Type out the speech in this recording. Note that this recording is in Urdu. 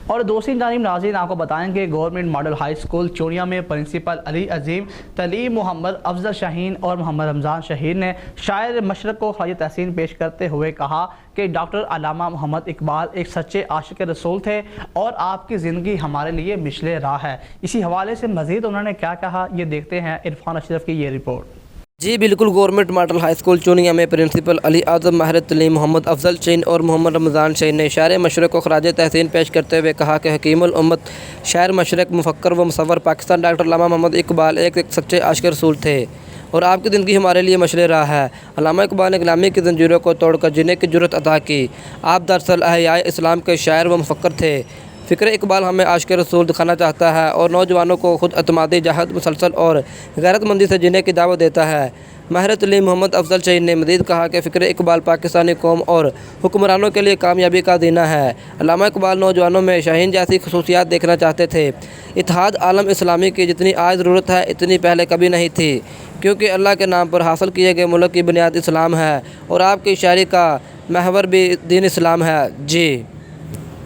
اور دوسری جانب ناظرین آپ کو بتائیں کہ گورنمنٹ ماڈل ہائی اسکول چونیا میں پرنسپل علی عظیم تلیم محمد افضل شاہین اور محمد رمضان شہین نے شاعر مشرق کو خراج تحسین پیش کرتے ہوئے کہا کہ ڈاکٹر علامہ محمد اقبال ایک سچے عاشق رسول تھے اور آپ کی زندگی ہمارے لیے مشعل راہ ہے۔ اسی حوالے سے مزید انہوں نے کیا کہا، یہ دیکھتے ہیں عرفان اشرف کی یہ رپورٹ۔ جی بالکل، گورنمنٹ ماڈل ہائی اسکول چونیا میں پرنسپل علی اعظم ماہر تعلیم محمد افضل شاہین اور محمد رمضان شاہین نے شاعر مشرق کو خراج تحسین پیش کرتے ہوئے کہا کہ حکیم الامت شاعر مشرق مفکر و مصور پاکستان ڈاکٹر علامہ محمد اقبال ایک سچے عاشق رسول تھے اور آپ کی زندگی ہمارے لیے مشعل راہ ہے۔ علامہ اقبال نے غلامی کی زنجیروں کو توڑ کر جینے کی جرأت عطا کی۔ آپ دراصل احیاء اسلام کے شاعر و مفکر تھے۔ فکر اقبال ہمیں عاشق رسول دکھانا چاہتا ہے اور نوجوانوں کو خود اعتمادی، جہاد، مسلسل اور غیرت مندی سے جینے کی دعوت دیتا ہے۔ ماہر تعلیم محمد افضل شاہین نے مزید کہا کہ فکر اقبال پاکستانی قوم اور حکمرانوں کے لیے کامیابی کا زینہ ہے۔ علامہ اقبال نوجوانوں میں شاہین جیسی خصوصیات دیکھنا چاہتے تھے۔ اتحاد عالم اسلامی کی جتنی آج ضرورت ہے اتنی پہلے کبھی نہیں تھی، کیونکہ اللہ کے نام پر حاصل کیے گئے ملک کی بنیاد اسلام ہے اور آپ کی شاعری کا محور بھی دین اسلام ہے۔ جی